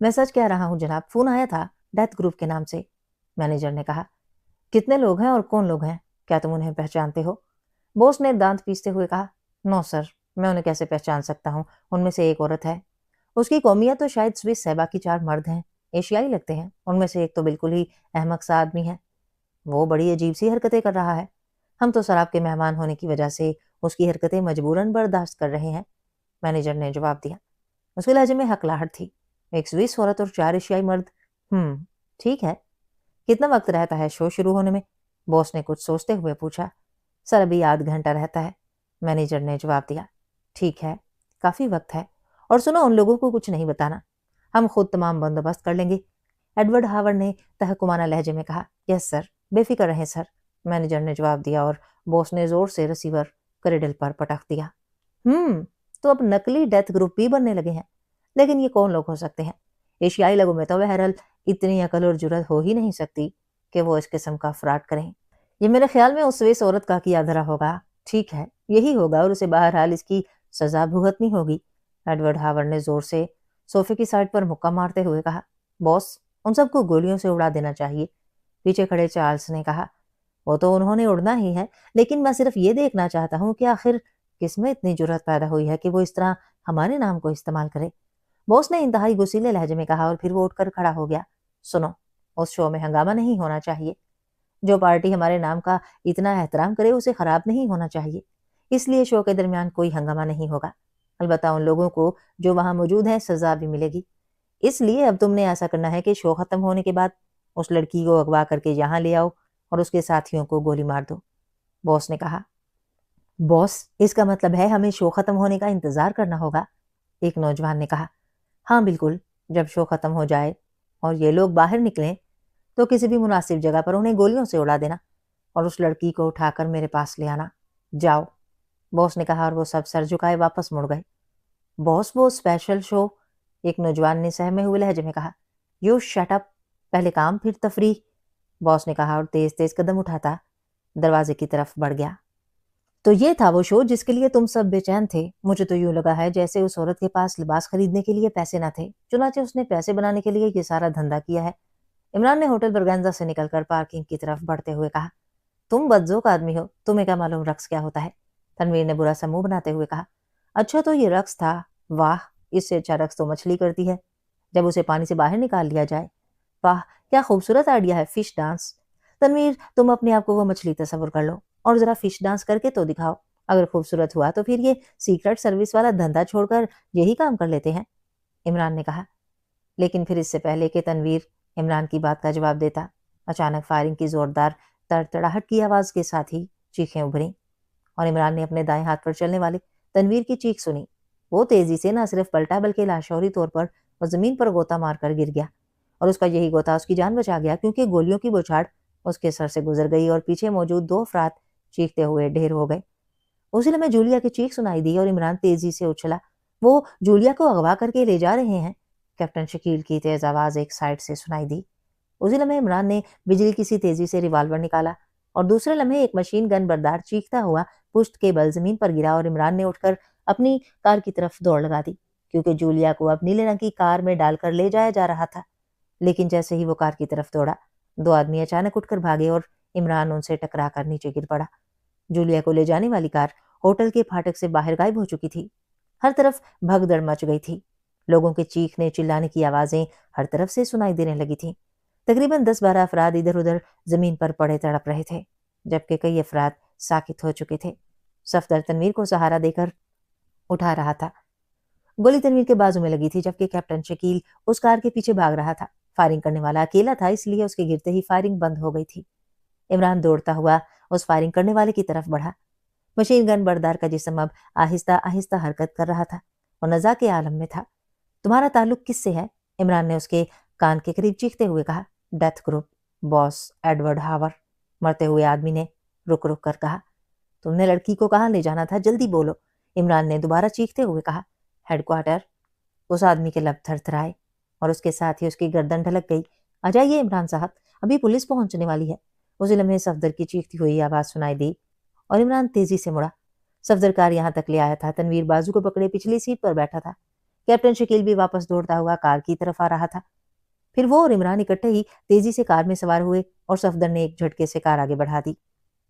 میں سچ کہہ رہا ہوں جناب، فون آیا تھا ڈیتھ گروپ کے نام سے، مینیجر نے کہا۔ کتنے لوگ ہیں اور کون لوگ ہیں؟ کیا تم انہیں پہچانتے ہو؟ بوس نے دانت پیستے ہوئے کہا۔ نو سر، میں انہیں کیسے پہچان سکتا ہوں؟ ان میں سے ایک عورت ہے، اس کی قومیت تو شاید سوئس ہے، باقی 4 مرد ہیں، ایشیائی لگتے ہیں، ان میں سے ایک تو بالکل ہی احمق سا آدمی ہے، وہ بڑی عجیب سی حرکتیں کر رہا ہے، ہم تو سر آپ کے مہمان ہونے کی وجہ سے اس کی حرکتیں مجبوراً برداشت کر رہے ہیں، مینیجر نے جواب دیا۔ اس کے لہجے میں ہکلاہٹ تھی۔ ایک سوئس عورت اور 4 ایشیائی مرد، ٹھیک ہے۔ کتنا وقت رہتا ہے شو شروع ہونے میں؟ بوس نے کچھ سوچتے ہوئے پوچھا۔ سر ابھی آدھ گھنٹہ رہتا ہے، مینیجر نے جواب دیا۔ ٹھیک ہے، کافی وقت ہے، اور سنو ان لوگوں کو کچھ نہیں بتانا، ہم خود تمام بندوبست کر لیں گے، ایڈورڈ ہاورڈ نے تحکمانہ لہجے میں کہا۔ یس سر، بے فکر رہیں سر، مینیجر نے جواب دیا، اور بوس نے زور سے ریسیور کریڈل پر پٹخ دیا۔ تو اب نقلی ڈیتھ گروپ بھی بننے لگے ہیں، لیکن یہ کون لوگ ہو سکتے ہیں؟ ایشیائی لوگوں میں تو بہرحال اتنی عقل اور جرات ہو ہی نہیں سکتی کہ وہ اس قسم کا فراڈ کریں۔ یہ میرے خیال میں اس سوئس عورت کا کیا دھرا ہوگا۔ ٹھیک ہے، یہی ہوگا، اور اسے بہرحال اس کی سزا بھگتنی ہوگی، ایڈورڈ ہاورڈ نے زور سے صوفے کی سائڈ پر مکہ مارتے ہوئے کہا۔ باس، ان سب کو گولیوں سے اڑا دینا چاہیے، پیچھے کھڑے چارلز نے کہا۔ وہ تو انہوں نے اڑنا ہی ہے، لیکن میں صرف یہ دیکھنا چاہتا ہوں کہ آخر کس میں اتنی جرات پیدا ہوئی ہے کہ وہ اس طرح ہمارے نام کو استعمال کرے۔ باس نے انتہائی غصیلے لہجے میں کہا، اور پھر وہ اٹھ کر کھڑا ہو گیا۔ سنو، اس شو میں ہنگامہ نہیں ہونا چاہیے، جو پارٹی ہمارے نام کا اتنا احترام کرے اسے خراب نہیں ہونا چاہیے، اس لیے شو کے درمیان کوئی ہنگامہ نہیں ہوگا، البتہ ان لوگوں کو جو وہاں موجود ہیں سزا بھی ملے گی، اس لیے اب تم نے ایسا کرنا ہے کہ شو ختم ہونے کے بعد اس لڑکی کو اغوا کر کے یہاں لے آؤ اور اس کے ساتھیوں کو گولی مار دو، باس نے کہا۔ باس، اس کا مطلب ہے ہمیں شو ختم ہونے کا انتظار کرنا ہوگا، ایک نوجوان نے کہا۔ ہاں بالکل، جب شو ختم ہو جائے اور یہ لوگ باہر نکلیں تو کسی بھی مناسب جگہ پر انہیں گولیوں سے اڑا دینا اور اس لڑکی کو اٹھا کر میرے پاس لے آنا۔ جاؤ، باس نے کہا، اور وہ سب سر جھکائے واپس مڑ گئے۔ باس، وہ اسپیشل شو، ایک نوجوان نے سہمے ہوئے لہجے میں کہا۔ یو شٹ اپ، پہلے کام پھر تفریح، باس نے کہا، اور تیز تیز قدم اٹھاتا دروازے کی طرف بڑھ گیا۔ تو یہ تھا وہ شو جس کے لیے تم سب بے چین تھے، مجھے تو یوں لگا ہے جیسے اس عورت کے پاس لباس خریدنے کے لیے پیسے نہ تھے، چنانچہ اس نے پیسے بنانے کے لیے یہ سارا دھندا کیا ہے۔ عمران نے ہوٹل برگنزا سے نکل کر پارکنگ کی طرف بڑھتے ہوئے کہا۔ تم بدذوق آدمی ہو، تمہیں کیا معلوم رقص کیا ہوتا ہے، تنویر نے برا سا منہ بناتے ہوئے کہا۔ اچھا تو یہ رقص تھا، واہ، اس سے اچھا رقص تو مچھلی کرتی ہے جب اسے پانی سے باہر نکال لیا جائے، واہ کیا خوبصورت آئیڈیا ہے، فش ڈانس۔ تنویر، تم اپنے آپ کو وہ مچھلی تصور کر لو اور ذرا فش ڈانس کر کے تو دکھاؤ، اگر خوبصورت ہوا تو پھر یہ سیکرٹ سروس والا دھندا چھوڑ کر یہی کام کر لیتے ہیں، عمران نے کہا۔ لیکن پھر اس سے پہلے کہ تنویر عمران کی بات کا جواب دیتا، اچانک فائرنگ کی زوردار تڑتڑاہٹ کی آواز کے ساتھ ہی چیخیں ابھریں اور عمران نے اپنے دائیں ہاتھ پر چلنے والے تنویر کی چیخ سنی۔ وہ تیزی سے نہ صرف پلٹا بلکہ لاشعوری طور پر وہ زمین پر غوطہ مار کر گر گیا، اور اس کا یہی غوطہ اس کی جان بچا گیا کیونکہ گولیوں کی بوچھاڑ اس کے سر سے گزر گئی اور پیچھے موجود 2 افراد چیختے ہوئے ڈھیر ہو گئے۔ اسی لمحے جولیا کی چیخ سنائی دی اور عمران تیزی سے اچھلا۔ وہ جولیا کو اغوا کر کے لے جا رہے ہیں، کیپٹن شکیل کی تیز آواز ایک سائڈ سے سنائی دی۔ اسی لمحے عمران نے بجلی کی سی تیزی سے ریوالور نکالا اور دوسرے لمحے ایک مشین گن بردار چیختا ہوا پشت کے بل زمین پر گرا اور عمران نے اٹھ کر اپنی کار کی طرف دوڑ لگا دی کیونکہ جولیا کو اب نیلے رنگ کی کار میں ڈال کر لے جایا جا رہا تھا۔ لیکن جیسے ہی وہ کار کی طرف دوڑا، 2 آدمی اچانک اٹھ کر بھاگے اور عمران ان سے ٹکرا کر نیچے گر پڑا۔ جولیا کو لے جانے والی کار ہوٹل کے پھاٹک سے باہر غائب ہو چکی تھی۔ ہر طرف بھگدڑ مچ گئی تھی، لوگوں کے چیخنے چلانے کی آوازیں ہر طرف سے سنائی دینے لگی تھیں۔ تقریباً 10-12 افراد ادھر ادھر زمین پر پڑے تڑپ رہے تھے، جبکہ کئی افراد ساکت ہو چکے تھے۔ صفدر تنویر کو سہارا دے کر اٹھا رہا تھا۔ گولی تنویر کے بازو میں لگی تھی جبکہ کیپٹن شکیل اس کار کے پیچھے بھاگ رہا تھا۔ فائرنگ کرنے والا اکیلا تھا، اس لیے اس کے گرتے ہی فائرنگ بند ہو گئی تھی۔ عمران دوڑتا ہوا اس فائرنگ کرنے والے کی طرف بڑھا۔ مشین گن بردار کا جسم اب آہستہ آہستہ حرکت کر رہا تھا اور نزا کے عالم میں تھا۔ تمہارا تعلق کس سے ہے؟ عمران نے اس کے کان کے قریب چیختے ہوئے کہا۔ ڈیتھ گروپ، باس ایڈورڈ ہاور، مرتے ہوئے آدمی نے رک رک کر کہا۔ تم نے لڑکی کو کہاں لے جانا تھا، جلدی بولو، عمران نے دوبارہ چیختے ہوئے کہا۔ Head quarter. اس آدمی کے لب تھر تھرائے اور اس کے ساتھ ہی اس کی گردن ڈھلک گئی۔ آ جائیے عمران صاحب، ابھی پولیس پہنچنے والی ہے۔ اسی لمحے صفدر کی چیختی ہوئی آواز سنائی دی اور عمران تیزی سے مڑا۔ صفدر کار یہاں تک لے آیا تھا۔ تنویر بازو کو پکڑے پچھلی سیٹ پر بیٹھا تھا۔ کیپٹن شکیل بھی واپس دوڑتا ہوا کار کی طرف آ رہا تھا۔ پھر وہ اور عمران اکٹھے ہی تیزی سے کار میں سوار ہوئے اور صفدر نے ایک جھٹکے سے کار آگے بڑھا دی۔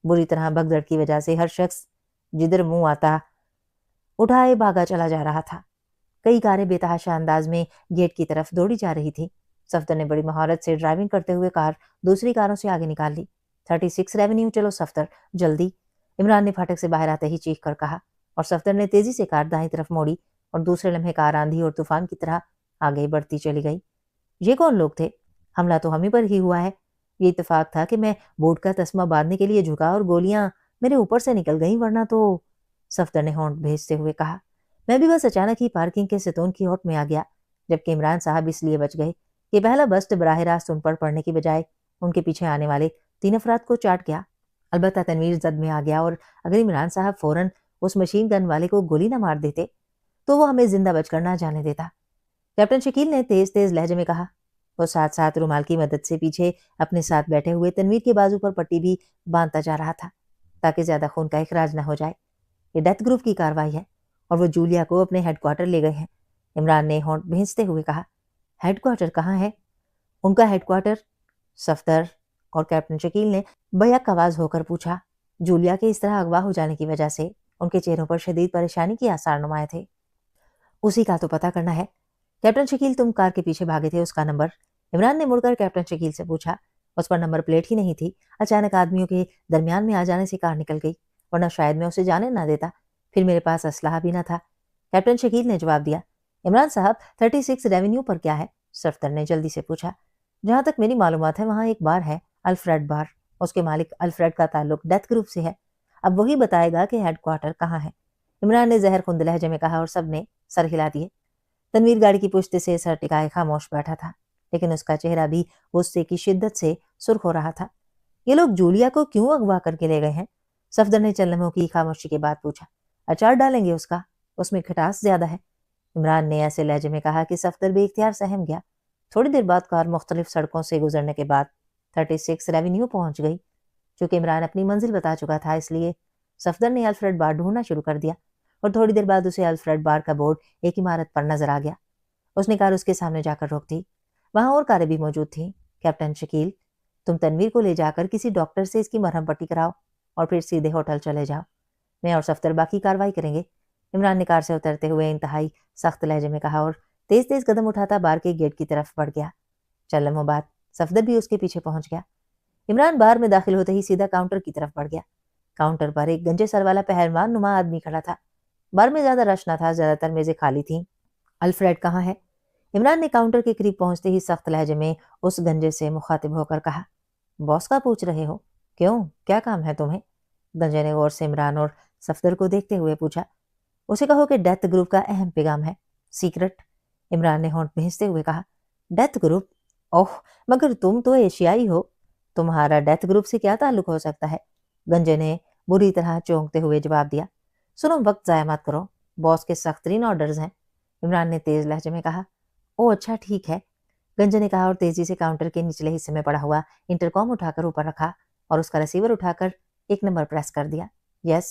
بری طرح بھگدڑ کی وجہ سے ہر شخص جدھر منہ آتا اٹھائے بھاگا چلا جا رہا تھا۔ کئی کاریں بے تحاشا انداز میں گیٹ کی طرف دوڑی جا رہی تھی۔ صفدر نے بڑی مہارت سے ڈرائیونگ کرتے ہوئے کار دوسری کاروں سے آگے نکال لی۔ 36 ریونیو چلو صفدر، جلدی، عمران نے پھاٹک سے باہر آتے ہی چیخ کر کہا، اور صفدر نے تیزی سے کار دائیں طرف موڑی اور دوسرے لمحے کار آندھی اور طوفان کی طرح آگے بڑھتی چلی گئی۔ یہ کون لوگ تھے؟ حملہ تو ہمیں پر ہی ہوا ہے۔ یہ اتفاق تھا کہ میں بورڈ کا تسمہ باندھنے کے لیے جھکا اور گولیاں میرے اوپر سے نکل گئیں، ورنہ تو… صفدر نے ہونٹ بھیجتے ہوئے کہا، میں بھی بس اچانک ہی پارکنگ کے ستون کی اوٹ میں آ گیا، جبکہ عمران صاحب اس لیے بچ گئے کہ پہلا بسٹ براہ راست ان پر پڑنے کی بجائے ان کے پیچھے آنے والے 3 افراد کو چاٹ گیا۔ البتہ تنویر زد میں آ گیا، اور اگر عمران صاحب فوراً اس مشین گن والے کو گولی نہ مار دیتے تو وہ ہمیں زندہ بچ کر نہ جانے دیتا۔ کیپٹن شکیل نے تیز تیز لہجے میں کہا۔ وہ ساتھ ساتھ رومال کی مدد سے پیچھے اپنے ساتھ بیٹھے ہوئے تنویر کے بازو پر پٹی بھی باندھتا جا رہا تھا تاکہ زیادہ خون کا اخراج نہ ہو جائے۔ یہ ڈیتھ گروپ کی کارروائی ہے اور وہ جولیا کو اپنے ہیڈ کوارٹر لے گئے ہیں۔ عمران نے ہونٹ بھینچتے ہوئے کہا، ہیڈ کوارٹر کہاں ہے؟ ان کا ہیڈ کوارٹر؟ صفدر اور کیپٹن شکیل نے بیک آواز ہو کر پوچھا۔ جولیا کے اس طرح اغوا ہو جانے کی وجہ سے ان کے چہروں پر شدید پریشانی کے آثار نمایاں تھے۔ اسی کا تو پتہ کرنا ہے۔ کیپٹن شکیل، تم کار کے پیچھے بھاگے تھے، اس کا نمبر؟ عمران نے مڑ کر کیپٹن شکیل سے پوچھا۔ اس پر نمبر پلیٹ ہی نہیں تھی۔ اچانک آدمیوں کے درمیان میں آ جانے سے کار نکل گئی، ورنہ شاید میں اسے جانے نہ دیتا۔ پھر میرے پاس اسلحہ بھی نہ تھا، کیپٹن شکیل نے جواب دیا۔ عمران صاحب، 36 ریونیو پر کیا ہے؟ صفدر نے جلدی سے پوچھا۔ جہاں تک میری معلومات ہے وہاں ایک بار ہے، الفریڈ بار۔ اس کے مالک الفریڈ کا تعلق ڈیتھ گروپ سے ہے۔ اب وہی بتائے گا کہ ہیڈ کوارٹر کہاں ہے، عمران نے زہر خند لہجے میں کہا، اور سب نے سر ہلا دیے۔ تنویر گاڑی کی پشت سے سر ٹکائے خاموش بیٹھا تھا، لیکن اس کا چہرہ بھی غصے کی شدت سے سرخ ہو رہا تھا۔ یہ لوگ جولیا کو کیوں اغوا کر کے لے گئے ہیں؟ صفدر نے چند لمحوں کی خاموشی کے بعد پوچھا۔ اچار ڈالیں گے اس کا، اس میں کھٹاس زیادہ ہے، عمران نے ایسے لہجے میں کہا کہ صفدر بے اختیار سہم گیا۔ تھوڑی دیر بعد کار مختلف سڑکوں سے گزرنے کے بعد 36 ریونیو پہنچ گئی۔ چونکہ عمران اپنی منزل بتا چکا تھا، اس لیے صفدر نے الفریڈ بار ڈھونڈنا شروع کر دیا، اور تھوڑی دیر بعد اسے الفریڈ بار کا بورڈ ایک عمارت پر نظر آ گیا۔ اس نے کار اس کے سامنے جا کر روک دی۔ وہاں اور کاریں بھی موجود تھیں۔ کیپٹن شکیل، تم تنویر کو لے جا کر کسی ڈاکٹر سے اس کی مرہم پٹی کراؤ اور پھر سیدھے ہوٹل چلے جاؤ۔ میں اور صفدر باقی کاروائی کریں گے، عمران نے کار سے اترتے ہوئے انتہائی سخت لہجے میں کہا، اور تیز تیز قدم اٹھاتا بار کے گیٹ کی طرف بڑھ گیا۔ چند لمحوں بعد صفدر بھی اس کے پیچھے پہنچ گیا۔ عمران بار میں داخل ہوتے ہی سیدھا کاؤنٹر کی طرف بڑھ گیا۔ کاؤنٹر پر ایک گنجے سر والا پہلوان نما آدمی کھڑا تھا۔ بار میں زیادہ رش نہ تھا، زیادہ تر میزیں خالی تھیں۔ الفریڈ کہاں ہے؟ عمران نے کاؤنٹر کے قریب پہنچتے ہی سخت لہجے میں اس گنجے سے مخاطب ہو کر کہا، باس کا پوچھ رہے ہو؟ کیوں، کیا کام ہے تمہیں؟ گنجے نے غور سے عمران اور صفدر کو دیکھتے ہوئے پوچھا۔ اسے کہو کہ ڈیتھ گروپ کا اہم پیغام ہے، سیکرٹ، عمران نے ہونٹ بھینچتے ہوئے کہا۔ Death group? اوہ، مگر تم تو ایشیائی ہو، تمہارا ڈیتھ گروپ سے کیا تعلق ہو سکتا ہے؟ گنجے نے بری طرح چونکتے ہوئے جواب دیا۔ سنو، وقت ضائع مت کرو، باس کے سخت ترین آرڈرز ہیں، عمران نے تیز لہجے میں کہا۔ او اچھا ٹھیک ہے، گنجے نے کہا، اور تیزی سے کاؤنٹر کے نچلے حصے میں پڑا ہوا انٹرکام اٹھا کر اوپر رکھا اور اس کا ریسیور اٹھا کر ایک نمبر پریس کر دیا۔ یس،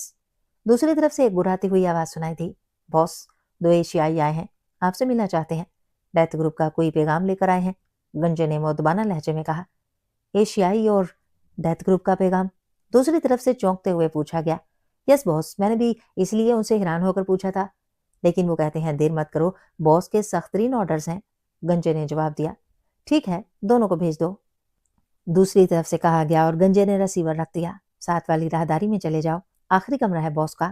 دوسری طرف سے ایک گراتی ہوئی آواز سنائی تھی۔ باس، 2 ایشیائی آئے ہیں، آپ سے ملنا چاہتے ہیں، ڈیتھ گروپ کا کوئی پیغام لے کر آئے ہیں، گنجے نے مؤدبانہ لہجے میں کہا۔ ایشیائی اور ڈیتھ گروپ کا پیغام؟ دوسری طرف سے چونکتے ہوئے پوچھا گیا۔ یس باس، میں نے بھی اس لیے ان سے حیران ہو کر پوچھا تھا، لیکن وہ کہتے ہیں دیر مت کرو، باس کے سخت ترین آرڈرز ہیں، گنجے نے جواب دیا۔ ٹھیک ہے، دونوں کو بھیج دو، دوسری طرف سے کہا گیا، اور گنجے نے ریسیور رکھ دیا۔ ساتھ والی راہداری میں چلے جاؤ، آخری کمرہ ہے باس کا،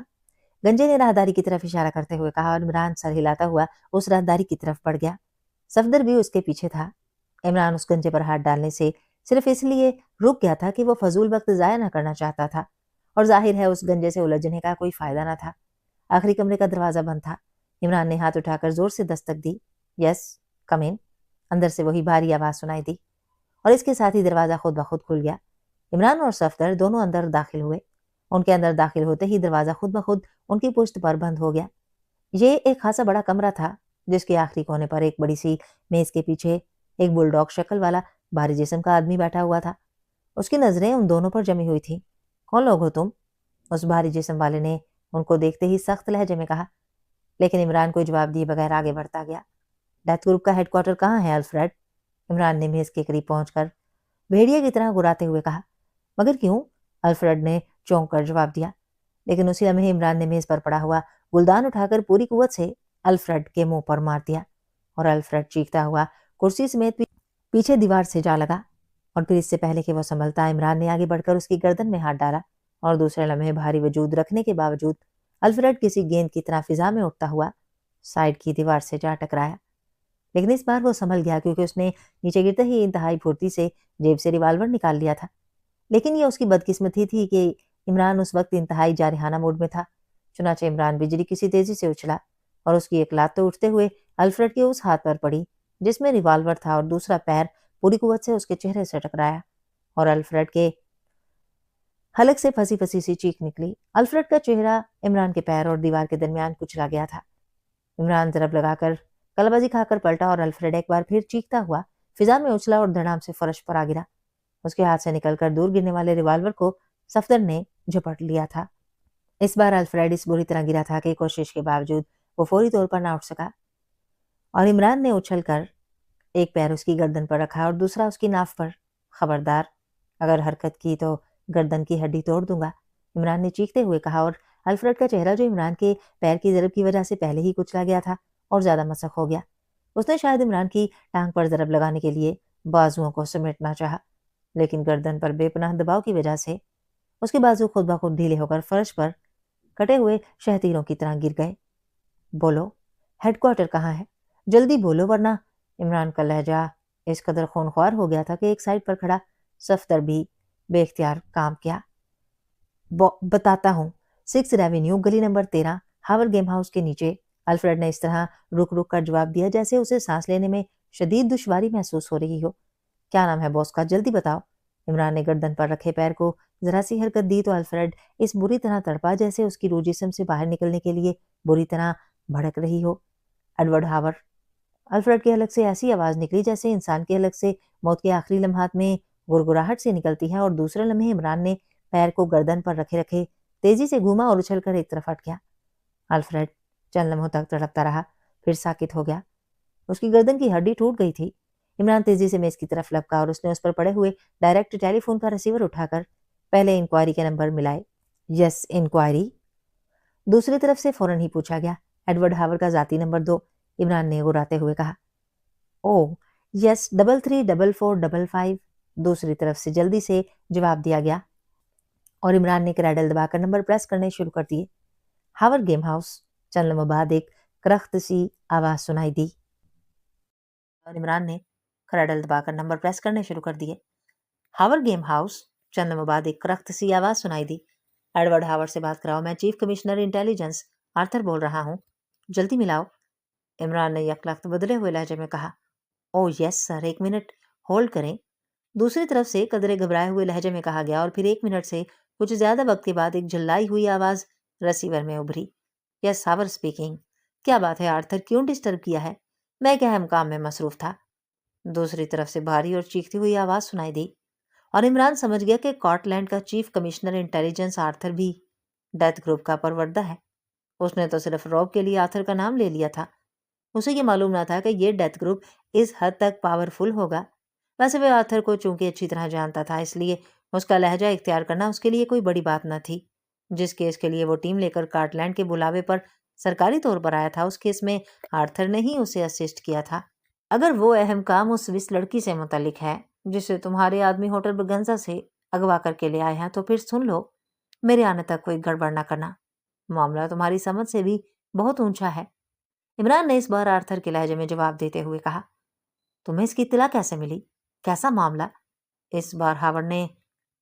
گنجے نے راہداری کی طرف اشارہ کرتے ہوئے کہا، اور عمران سر ہلاتا ہوا اس راہداری کی طرف بڑھ گیا۔ صفدر بھی اس کے پیچھے تھا۔ عمران اس گنجے پر ہاتھ ڈالنے سے صرف اس لیے رک گیا تھا کہ وہ فضول وقت ضائع نہ کرنا چاہتا تھا، اور ظاہر ہے اس گنجے سے الجھنے کا کوئی فائدہ نہ تھا۔ آخری کمرے کا دروازہ بند تھا۔ عمران نے ہاتھ اٹھا کر زور سے دستک دی۔ یس، کم ان، اندر سے وہی بھاری آواز سنائی دی، اور اس کے ساتھ ہی دروازہ خود بخود کھل گیا۔ عمران اور صفدر دونوں اندر داخل ہوئے۔ ان کے اندر داخل ہوتے ہی دروازہ خود بخود ان کی پشت پر بند ہو گیا۔ یہ ایک خاصا بڑا کمرہ تھا، جس کے آخری کونے پر ایک بڑی سی میز کے پیچھے ایک بل ڈاگ شکل والا بھاری جسم کا آدمی بیٹھا ہوا تھا۔ اس کی نظریں ان دونوں پر جمی ہوئی تھیں۔ کون لوگ ہو تم؟ اس بھاری جسم والے نے ان کو دیکھتے ہی سخت لہجے میں کہا۔ لیکن عمران کوئی جواب دیے بغیر آگے بڑھتا گیا۔ ڈیتھ گروپ کا ہیڈ کوارٹر کہاں ہے الفریڈ؟ عمران نے میز کے قریب پہنچ کر بھیڑیا کی طرح گراتے ہوئے کہا۔ مگر کیوں؟ الفریڈ نے چونک کر جواب دیا، لیکن اسی لمحے عمران نے میز پر پڑا ہوا گلدان اٹھا کر پوری قوت سے الفریڈ کے منہ پر مار دیا اور الفریڈ چیختا ہوا کرسی سمیت پیچھے دیوار سے جا لگا، اور پھر اس سے پہلے کہ وہ سنبھلتا عمران نے آگے بڑھ کر اس کی گردن میں ہاتھ ڈالا اور دوسرے لمحے بھاری وجود رکھنے کے باوجود الفریڈ کسی گیند کی طرح فضا میں اٹھتا ہوا سائڈ کی دیوار سے جا ٹکرایا۔ لیکن اس بار وہ سنبھل گیا کیونکہ اس نے نیچے گرتے ہی انتہائی پھرتی سے جیب سے ریوالور نکال لیا تھا۔ لیکن یہ اس کی بدقسمتی تھی کہ عمران اس وقت انتہائی جارحانہ موڈ میں تھا، چنانچہ عمران بجلی کسی تیزی سے اچھلا اور اس کی ایک لات تو اٹھتے ہوئے الفریڈ کے اس ہاتھ پر پڑی جس میں ریوالور تھا، اور دوسرا پیر پوری قوت سے اس کے چہرے سے ٹکرایا اور الفریڈ کے حلق سے پھنسی پھنسی سی چیخ نکلی۔ الفریڈ کا چہرہ عمران کے پیر اور دیوار کے درمیان کچلا گیا تھا۔ عمران ضرب لگا کر کلبازی کھا کر پلٹا اور الفریڈ ایک بار پھر چیختا ہوا فضا میں اچھلا اور دھڑام سے فرش پر آ گرا۔ اس کے ہاتھ سے نکل کر دور گرنے والے ریوالور کو صفدر نے جھپٹ لیا تھا۔ اس بار الفریڈ اس بری طرح گرا تھا کہ کوشش کے باوجود وہ فوری طور پر نہ اٹھ سکا، اور عمران نے اچھل کر ایک پیر اس کی گردن پر رکھا اور دوسرا اس کی ناف پر۔ خبردار، اگر حرکت کی تو گردن کی ہڈی توڑ دوں گا، عمران نے چیختے ہوئے کہا، اور الفریڈ کا چہرہ جو عمران کے پیر کی ضرب کی وجہ سے پہلے ہی کچلا گیا تھا اور زیادہ مسخ ہو گیا۔ اس نے شاید عمران کی ٹانگ پر ضرب لگانے کے لیے بازوؤں کو سمیٹنا چاہا، لیکن گردن پر بے پناہ دباؤ کی وجہ سے اس کے بازو خود بخود ڈھیلے ہو کر فرش پر کٹے ہوئے شہتیروں کی طرح گر گئے۔ بولو، ہیڈ کوارٹر کہاں ہے؟ جلدی بولو ورنہ۔ عمران کا لہجہ اس قدر خونخوار ہو گیا تھا کہ ایک سائڈ پر کھڑا صفدر بھی بے اختیار کام کیا۔ بتاتا ہوں، 6 ریونیو گلی نمبر 13 ہاور گیم ہاؤس کے نیچے۔ الفریڈ نے اس طرح رک رک کر جواب دیا جیسے اسے سانس لینے میں شدید دشواری محسوس ہو رہی ہو۔ کیا نام ہے باس کا؟ جلدی بتاؤ۔ عمران نے گردن پر رکھے پیر کو ذرا سی حرکت دی تو الفریڈ اس بری طرح تڑپا جیسے اس کی روح جسم سے باہر نکلنے کے لیے بری طرح بھڑک رہی ہو۔ ایڈورڈ ہاور۔ الفریڈ کے حلق سے ایسی آواز نکلی جیسے انسان کے حلق سے موت کے آخری لمحات میں گڑگڑاہٹ سے نکلتی ہے، اور دوسرے لمحے عمران نے پیر کو گردن پر رکھے رکھے تیزی سے گھوما اور اچھل کر ایک طرف ہٹ گیا۔ الفریڈ چند لمحوں تک تڑپتا رہا، پھر ساکت ہو گیا۔ اس کی گردن کی ہڈی ٹوٹ گئی تھی۔ عمران تیزی سے میز کی طرف لپکا اور اس نے اس پر پڑے ہوئے ڈائریکٹ ٹیلی فون کا ریسیور اٹھا کر پہلے انکوائری کے نمبر ملائے۔ یس انکوائری؟ دوسری طرف سے فوراً ہی پوچھا گیا۔ ایڈورڈ ہاور کا ذاتی نمبر دو، عمران نے گراتے ہوئے کہا۔ او یس 334455، دوسری طرف سے جلدی سے جواب دیا گیا، اور عمران نے کریڈل دبا کر نمبر پریس کرنے شروع کر دیے۔ ہاور گیم ہاؤس۔ چند لمحوں بعد ایک کرخت سی آواز سنائی دی اور عمران نے کریڈل دبا کر نمبر پریس کرنے شروع کر دیے۔ ہاور گیم ہاؤس۔ چند لمحوں بعد ایک کرخت سی آواز سنائی دی۔ ایڈورڈ ہاور سے بات کراؤ، میں چیف کمشنر انٹیلیجنس آرتھر بول رہا ہوں، جلدی ملاؤ۔ عمران نے یکلخت بدلے ہوئے لہجے میں کہا۔ او یس سر، 1 منٹ ہولڈ کریں۔ دوسری طرف سے قدرے گھبرائے ہوئے لہجے میں کہا گیا، اور پھر 1 منٹ سے کچھ زیادہ وقت کے بعد ایک جھلائی ہوئی آواز ریسیور میں ابھری۔ یس ہاور اسپیکنگ۔ کیا بات ہے آرتھر، کیوں ڈسٹرب کیا ہے؟ میں ایک اہم کام میں مصروف تھا۔ دوسری طرف سے بھاری اور چیختی ہوئی آواز سنائی دی، اور عمران سمجھ گیا کہ کارٹ لینڈ کا چیف کمشنر انٹیلیجنس آرتھر بھی ڈیتھ گروپ کا پروردہ ہے۔ اس نے تو صرف روب کے لیے آرتھر کا نام لے لیا تھا، اسے یہ معلوم نہ تھا کہ یہ ڈیتھ گروپ اس حد تک پاورفل ہوگا۔ ویسے وہ آرتھر کو چونکہ اچھی طرح جانتا تھا، اس لیے اس کا لہجہ اختیار کرنا اس کے لیے کوئی بڑی بات نہ تھی۔ جس کیس کے لیے وہ ٹیم لے کر کارٹ لینڈ کے بلاوے پر سرکاری طور پر آیا تھا، اس کیس میں آرتھر نے ہی اسے اسسٹ کیا تھا۔ اگر وہ اہم کام اس سوئس لڑکی سے متعلق ہے جسے تمہارے آدمی ہوٹل برگنزا سے اغوا کر کے لے آئے ہیں، تو پھر سن لو، میرے آنے تک کوئی گڑبڑ نہ کرنا، معاملہ تمہاری سمجھ سے بھی بہت اونچا ہے۔ عمران نے اس بار آرتھر کے لہجے میں جواب دیتے ہوئے کہا۔ تمہیں اس کی اطلاع کیسے ملی؟ کیسا معاملہ؟ اس بار ہاور نے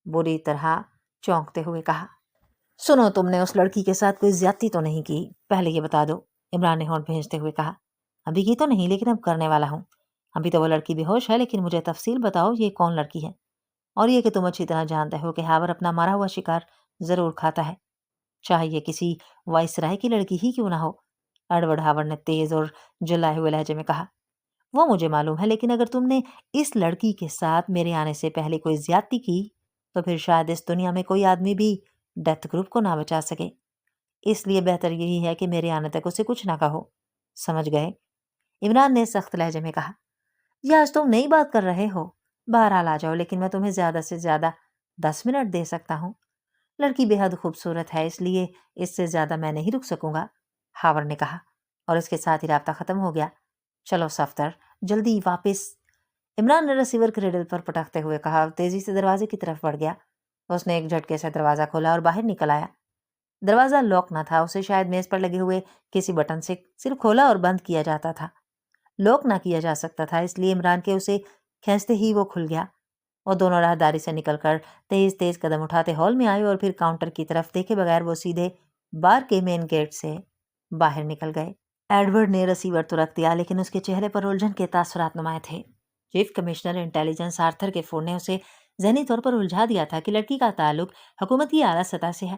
بری طرح چونکتے ہوئے کہا۔ سنو، تم نے اس لڑکی کے ساتھ کوئی زیادتی تو نہیں کی؟ پہلے یہ بتا دو، عمران نے ہونٹ بھیجتے ہوئے کہا۔ ابھی کی تو نہیں، لیکن اب کرنے والا ہوں۔ ابھی تو وہ لڑکی بے ہوش ہے، لیکن مجھے تفصیل بتاؤ یہ کون لڑکی ہے، اور یہ کہ تم اچھی طرح جانتے ہو کہ ہاور اپنا مارا ہوا شکار ضرور کھاتا ہے، چاہے یہ کسی وائس رائے کی لڑکی ہی کیوں نہ ہو۔ ایڈورڈ ہاور نے تیز اور جلائے ہوئے لہجے میں کہا۔ وہ مجھے معلوم ہے، لیکن اگر تم نے اس لڑکی کے ساتھ میرے آنے سے پہلے کوئی زیادتی کی تو پھر شاید اس دنیا میں کوئی آدمی بھی ڈیتھ گروپ کو نہ بچا سکے۔ اس لیے بہتر یہی ہے کہ میرے آنے تک اسے کچھ نہ کہو، سمجھ گئے؟ عمران نے سخت لہجے میں کہا۔ یہ آج تم نئی بات کر رہے ہو؟ بہرحال آ جاؤ، لیکن میں تمہیں زیادہ سے زیادہ 10 منٹ دے سکتا ہوں۔ لڑکی بے حد خوبصورت ہے، اس لیے اس سے زیادہ میں نہیں رک سکوں گا، ہاورڈ نے کہا، اور اس کے ساتھ ہی رابطہ ختم ہو گیا۔ چلو صفدر، جلدی واپس۔ عمران نے رسیور کریڈل پر پٹکتے ہوئے کہا اور تیزی سے دروازے کی طرف بڑھ گیا۔ اس نے ایک جھٹکے سے دروازہ کھولا اور باہر نکل آیا۔ دروازہ لاک نہ تھا، اسے شاید میز پر لگے ہوئے کسی بٹن سے صرف کھولا اور بند کیا جاتا تھا، لاک نہ کیا جا سکتا تھا، اس لیے عمران کے اسے کھینچتے ہی وہ کھل گیا۔ وہ دونوں راہداری سے نکل کر تیز تیز قدم اٹھاتے ہال میں آئے اور پھر کاؤنٹر کی طرف دیکھے بغیر وہ سیدھے بار کے مین گیٹ سے باہر نکل گئے۔ ایڈورڈ نے رسیور تو رکھ دیا، لیکن اس کے چہرے پر الجھن کے تاثرات نمایاں تھے۔ چیف کمشنر انٹیلیجنس آرتھر کے فون نے اسے ذہنی طور پر الجھا دیا تھا کہ لڑکی کا تعلق حکومت کی اعلیٰ سطح سے ہے،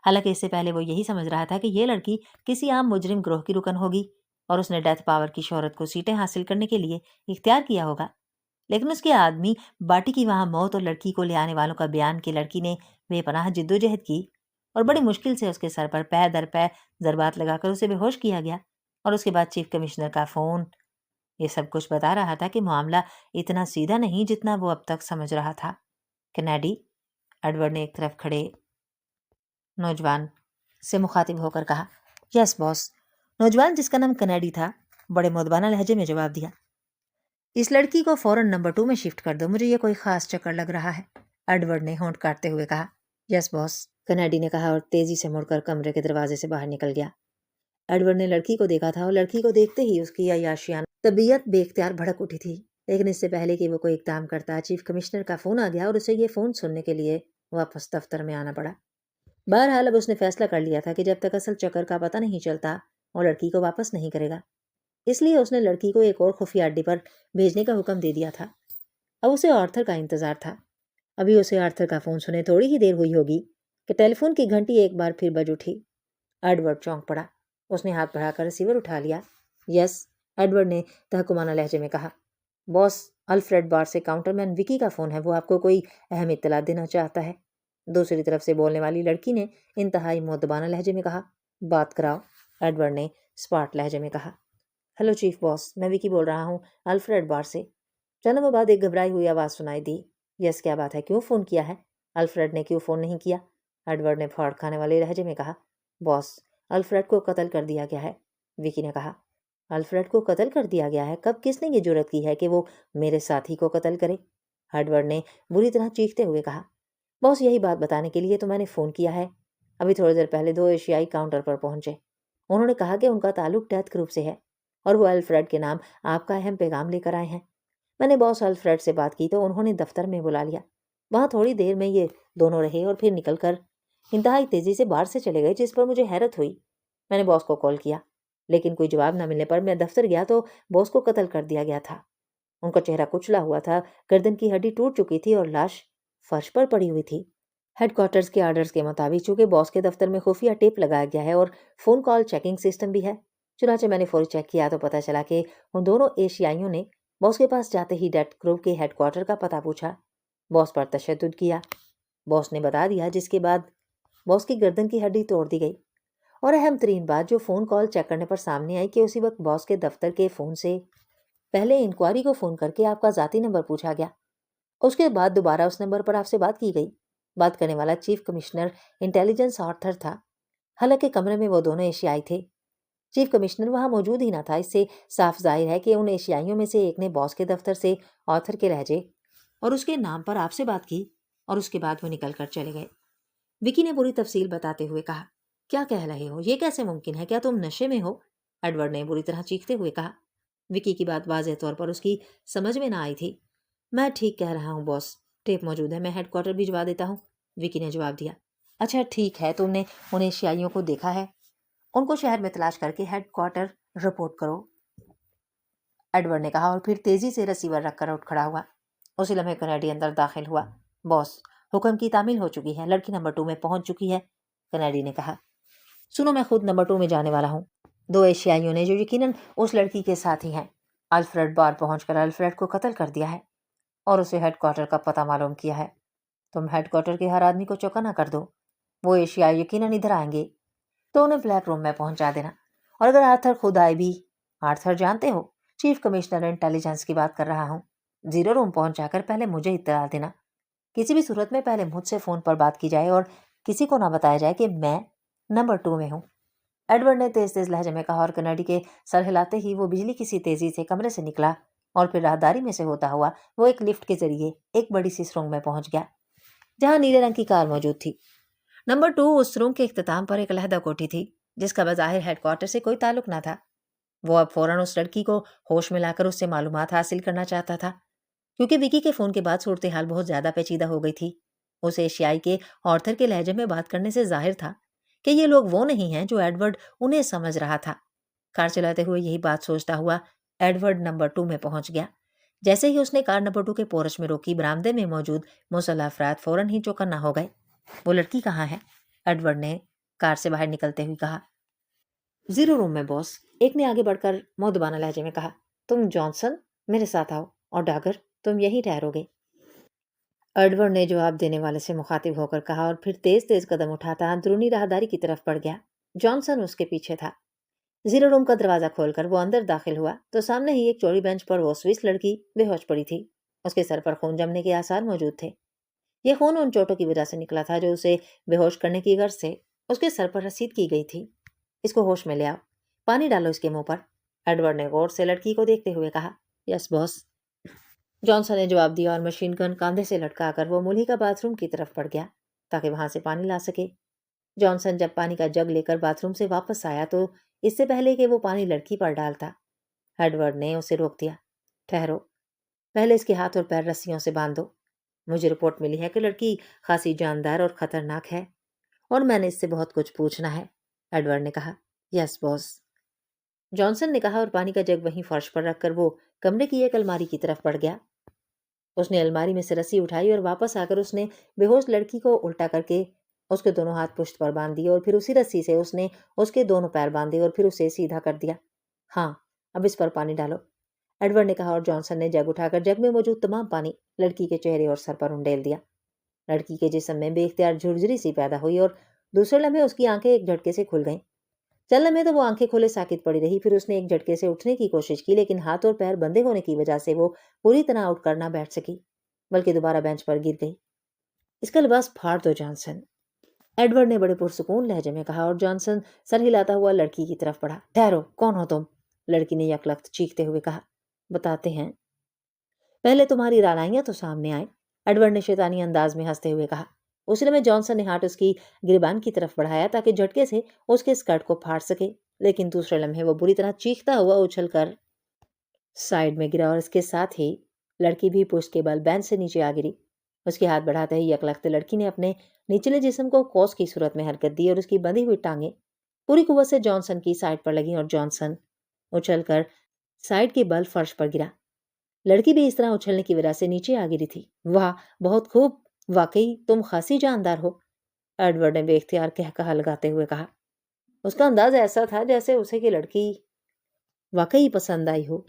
حالانکہ اس سے پہلے وہ یہی سمجھ رہا تھا کہ یہ لڑکی کسی عام مجرم گروہ کی رکن ہوگی اور اس نے ڈیتھ پاور کی شہرت کو سیٹیں حاصل کرنے کے لیے اختیار کیا ہوگا۔ لیکن اس کے آدمی باٹی کی وہاں موت اور لڑکی کو لے آنے والوں کا بیان کہ لڑکی نے بے پناہ جد و جہد کی اور بڑی مشکل سے اس کے سر پر پے در پے ضربات لگا کر اسے بے ہوش کیا گیا، اور اس کے بعد چیف کمشنر کا فون، یہ سب کچھ بتا رہا تھا کہ معاملہ اتنا سیدھا نہیں جتنا وہ اب تک سمجھ رہا تھا۔ کینیڈی، ایڈورڈ نے ایک طرف کھڑے نوجوان سے مخاطب ہو کر کہا۔ یس باس۔ نوجوان جس کا نام کینیڈی تھا بڑے مؤدبانہ لہجے میں جواب دیا۔ اس لڑکی کو فوراً نمبر 2 میں شفٹ کر دو، مجھے یہ کوئی خاص چکر لگ رہا ہے، ایڈورڈ نے ہونٹ کاٹتے ہوئے کہا۔ یس باس، کینیڈی نے کہا اور تیزی سے مڑ کر کمرے کے دروازے سے باہر نکل گیا۔ ایڈورڈ نے لڑکی کو دیکھا تھا اور لڑکی کو دیکھتے ہی اس کی عیاشیانہ طبیعت بے اختیار بھڑک اٹھی تھی، لیکن اس سے پہلے کہ وہ کوئی اقدام کرتا چیف کمشنر کا فون آ گیا اور اسے یہ فون سننے کے لیے واپس دفتر میں آنا پڑا۔ بہرحال اب اس نے فیصلہ کر لیا تھا کہ جب تک اصل چکر کا پتہ نہیں چلتا وہ لڑکی کو واپس نہیں کرے گا، اس لیے اس نے لڑکی کو ایک اور خفیہ اڈے پر بھیجنے کا حکم دے دیا تھا۔ اب اسے آرتھر کا انتظار تھا۔ ابھی اسے آرتھر کا فون سنے تھوڑی ہی دیر ہوئی ہوگی کہ ٹیلی فون کی گھنٹی ایک بار پھر بج اٹھی۔ ایڈورڈ چونک پڑا، اس نے ہاتھ بڑھا کر ریسیور اٹھا لیا۔ یس، ایڈورڈ نے تحکمانہ لہجے میں کہا۔ باس، الفریڈ بار سے کاؤنٹر مین وکی کا فون ہے، وہ آپ کو کوئی اہم اطلاع دینا چاہتا ہے۔ دوسری طرف سے بولنے والی لڑکی نے انتہائی مؤدبانہ لہجے میں کہا۔ بات کراؤ، ایڈورڈ نے اسپاٹ لہجے میں کہا۔ ہیلو چیف باس، میں وکی بول رہا ہوں، الفریڈ بار سے۔ چند لمحوں بعد ایک گھبرائی ہوئی آواز سنائی دی۔ یس، کیا بات ہے، کیوں فون کیا ہے؟ الفریڈ نے کیوں فون نہیں کیا؟ ایڈورڈ نے پھاڑ کھانے والے لہجے میں کہا۔ باس، الفریڈ کو قتل کر دیا گیا ہے، وکی نے کہا۔ الفریڈ کو قتل کر دیا گیا ہے؟ کب؟ کس نے یہ جرأت کی ہے کہ وہ میرے ساتھی کو قتل کرے؟ ایڈورڈ نے بری طرح چیختے ہوئے کہا۔ باس، یہی بات بتانے کے لیے تو میں نے فون کیا ہے۔ ابھی تھوڑی دیر پہلے 2 ایشیائی کاؤنٹر پر پہنچے، انہوں نے کہا کہ ان کا تعلق ڈیتھ گروپ سے ہے اور وہ الفریڈ کے نام آپ کا اہم پیغام لے کر آئے ہیں۔ میں نے باس الفریڈ سے بات کی تو انہوں نے دفتر میں بلا لیا، وہاں تھوڑی دیر میں یہ دونوں رہے اور پھر نکل کر انتہائی تیزی سے باہر سے چلے گئے، جس پر مجھے حیرت ہوئی۔ میں نے باس کو کال کیا، لیکن کوئی جواب نہ ملنے پر میں دفتر گیا تو باس کو قتل کر دیا گیا تھا۔ ان کا چہرہ کچلا ہوا تھا، گردن کی ہڈی ٹوٹ چکی تھی اور لاش فرش پر پڑی ہوئی تھی۔ ہیڈ کوارٹرز کے آرڈرز کے مطابق چونکہ باس کے دفتر میں خفیہ ٹیپ لگایا گیا ہے اور فون کال چیکنگ سسٹم بھی ہے، چنانچہ میں نے فوری چیک کیا تو پتہ چلا کہ ان دونوں ایشیائیوں نے باس کے پاس جاتے ہی ڈیتھ گروپ کے ہیڈ کوارٹر کا پتہ پوچھا، باس پر تشدد کیا۔ باس نے بتا دیا، جس کے بعد باس کی گردن کی ہڈی توڑ دی گئی، اور اہم ترین بات جو فون کال چیک کرنے پر سامنے آئی کہ اسی وقت باس کے دفتر کے فون سے پہلے انکوائری کو فون کر کے آپ کا ذاتی نمبر پوچھا گیا، اس کے بعد دوبارہ اس نمبر پر آپ سے بات کی گئی۔ بات کرنے والا چیف کمشنر انٹیلیجنس آرتھر تھا، حالانکہ کمرے میں وہ دونوں ایشیائی تھے۔ چیف کمشنر وہاں موجود ہی نہ تھا، اس سے صاف ظاہر ہے کہ ان ایشیائیوں میں سے ایک نے باس کے دفتر سے آرتھر کے لہجے اور اس کے نام پر آپ سے بات کی، اور اس کے بعد وہ نکل کر چلے گئے۔ وکی نے پوری تفصیل بتاتے ہوئے کہا۔ کیا کہہ رہے ہو؟ یہ کیسے ممکن ہے؟ کیا تم نشے میں ہو؟ ایڈورڈ نے بری طرح چیختے ہوئے کہا۔ وکی کی بات واضح طور پر اس کی سمجھ میں نہ آئی تھی۔ میں ٹھیک کہہ رہا ہوں باس، ٹیپ موجود ہے، میں ہیڈ کوارٹر بھجوا دیتا ہوں، وکی نے جواب دیا۔ اچھا ٹھیک ہے، تم نے ان ایشیائیوں کو دیکھا ہے؟ ان کو شہر میں تلاش کر کے ہیڈ کوارٹر رپورٹ کرو، ایڈورڈ نے کہا اور پھر تیزی سے ریسیور رکھ کر اٹھ کھڑا ہوا۔ اسی لمحے کینیڈی اندر داخل ہوا۔ باس، حکم کی تعمیل ہو چکی ہے، لڑکی نمبر 2 میں پہنچ چکی ہے، کینیڈی نے کہا۔ سنو، میں خود نمبر 2 میں جانے والا ہوں۔ 2 ایشیائیوں نے جو یقیناً اس لڑکی کے ساتھ ہی ہیں، الفریڈ بار پہنچ کر الفریڈ کو قتل کر دیا ہے اور اسے ہیڈ کوارٹر کا پتہ معلوم کیا ہے۔ تم ہیڈ کوارٹر کے ہر آدمی کو چوکنا کر دو، وہ ایشیائی یقیناً ادھر آئیں گے۔ تو انہیں بلیک روم میں پہنچا دینا، اور اگر آرتھر خود آئے بھی، آرتھر جانتے ہو چیف کمشنر انٹیلیجنس کی بات کر رہا ہوں، زیرو روم پہنچا کر پہلے مجھے اطلاع دینا، کسی بھی صورت میں پہلے مجھ سے فون پر بات کی جائے اور کسی کو نہ بتایا جائے کہ میں نمبر 2 میں ہوں۔ ایڈورڈ نے تیز تیز لہجے میں کہا، اور کنیڈی کے سر ہلاتے ہی وہ بجلی کسی تیزی سے کمرے سے نکلا اور پھر راہداری میں سے ہوتا ہوا وہ ایک لفٹ کے ذریعے ایک بڑی سی سرنگ میں پہنچ گیا جہاں نیلے رنگ کی کار موجود تھی۔ نمبر 2 اس سرنگ کے اختتام پر ایک علیحدہ کوٹھی تھی جس کا بظاہر ہیڈ کوارٹر سے کوئی تعلق نہ تھا۔ وہ اب فوراً اس لڑکی کو ہوش میں لا کر اس سے معلومات حاصل کرنا چاہتا تھا، کیونکہ وکی کے فون کے بعد صورتحال بہت زیادہ پیچیدہ ہو گئی تھی۔ اسے ایشیائی کے آرتھر کے لہجے میں بات کرنے سے ظاہر تھا کہ یہ لوگ وہ نہیں ہیں جو ایڈورڈ انہیں سمجھ رہا تھا۔ کار چلاتے ہوئے یہی بات سوچتا ہوا ایڈورڈ نمبر 2 میں پہنچ گیا۔ جیسے ہی اس نے کار نمبر 2 کے پورچ میں روکی، برآمدے میں موجود مسلح افراد فوراً ہی چوکنا ہو گئے۔ وہ لڑکی کہاں ہے؟ ایڈورڈ نے کار سے باہر نکلتے ہوئے کہا۔ زیرو روم میں باس، ایک نے آگے بڑھ کر مؤدبانہ لہجے میں کہا۔ تم جانسن میرے ساتھ آؤ، اور ڈاگر تم یہی ٹھہرو گے، ایڈورڈ نے جواب دینے والے سے مخاطب ہو کر کہا، اور پھر تیز تیز قدم اٹھاتا اندرونی راہداری کی طرف بڑھ گیا۔ جانسن اس کے پیچھے تھا۔ زیرو روم کا دروازہ کھول کر وہ اندر داخل ہوا تو سامنے ہی ایک چوڑی بینچ پر وہ سوئس لڑکی بے ہوش پڑی تھی۔ اس کے سر پر خون جمنے کے آثار موجود تھے۔ یہ خون ان چوٹوں کی وجہ سے نکلا تھا جو اسے بے ہوش کرنے کی غرض سے اس کے سر پر رسید کی گئی تھی۔ اس کو ہوش میں لے آؤ، پانی ڈالو اس کے منہ پر، ایڈورڈ نے غور سے لڑکی کو دیکھتے ہوئے کہا۔ یس باس، جانسن نے جواب دیا، اور مشین گن کاندھے سے لٹکا کر وہ ملھی کا باتھ روم کی طرف بڑھ گیا تاکہ وہاں سے پانی لا سکے۔ جانسن جب پانی کا جگ لے کر باتھ روم سے واپس آیا تو اس سے پہلے کہ وہ پانی لڑکی پر ڈالتا، ایڈورڈ نے اسے روک دیا۔ ٹھہرو، پہلے اس کے ہاتھ اور پیر رسیوں سے باندھ دو۔ مجھے رپورٹ ملی ہے کہ لڑکی خاصی جاندار اور خطرناک ہے، اور میں نے اس سے بہت کچھ پوچھنا ہے، ایڈورڈ نے کہا۔ یس باس، جانسن نے کہا، اور پانی کا جگ وہیں فرش پر رکھ کر وہ کمرے کی ایک الماری کی طرف بڑھ گیا۔ اس نے الماری میں سے رسی اٹھائی اور واپس آ کر اس نے بے ہوش لڑکی کو الٹا کر کے اس کے دونوں ہاتھ پشت پر باندھ دیے، اور پھر اسی رسی سے اس نے اس کے دونوں پیر باندھے اور پھر اسے سیدھا کر دیا۔ ہاں، اب اس پر پانی ڈالو، ایڈورڈ نے کہا، اور جانسن نے جگ اٹھا کر جگ میں موجود تمام پانی لڑکی کے چہرے اور سر پر انڈیل دیا۔ لڑکی کے جسم میں بے اختیار جھرجھری سی پیدا ہوئی، اور دوسرے لمحے اس کی آنکھیں ایک جھٹکے سے کھل گئیں۔ چند لمحے تو وہ آنکھیں کھولے ساکت پڑی رہی، پھر اس نے ایک جھٹکے سے اٹھنے کی کوشش کی، لیکن ہاتھ اور پیر بندھے ہونے کی وجہ سے وہ پوری طرح اٹھ کر نہ بیٹھ سکی، بلکہ دوبارہ بینچ پر گر گئی۔ اس کا لباس پھاڑ دو جانسن، ایڈورڈ نے بڑے پرسکون لہجے میں کہا، اور جانسن سر ہلاتا ہوا لڑکی کی طرف بڑھا۔ ٹھہرو، کون ہو تم؟ لڑکی نے یکلخت چیختے ہوئے کہا۔ بتاتے ہیں، پہلے تمہاری رعنائیاں تو سامنے آئے، ایڈورڈ نے شیطانی انداز میں ہنستے ہوئے کہا۔ اس لمحے جانسن نے ہاتھ اس کی گریبان کی طرف بڑھایا تاکہ جھٹکے سے اس کے اسکرٹ کو پھاڑ سکے، لیکن دوسرے لمحے وہ بری طرح چیختا ہوا اچھل کر سائڈ میں گرا، اور اس کے ساتھ ہی لڑکی بھی پشت کے بل بینچ سے نیچے آ گری۔ اس کے ہاتھ بڑھاتے ہی یکلخت لڑکی نے اپنے نچلے جسم کو کوس کی صورت میں حرکت دی، اور اس کی بندھی ہوئی ٹانگیں پوری قوت سے جانسن کی سائڈ پر لگیں، اور جانسن اچھل کر سائڈ کے بل فرش پر گرا۔ لڑکی بھی اس طرح اچھلنے کی وجہ سے نیچے آ گری تھی۔ واہ، بہت خوب، واقعی تم خاصی جاندار ہو، ایڈورڈ نے بے اختیار کہا لگاتے ہوئے کہا۔ اس کا انداز ایسا تھا جیسے اسے کہ لڑکی واقعی پسند آئی ہو۔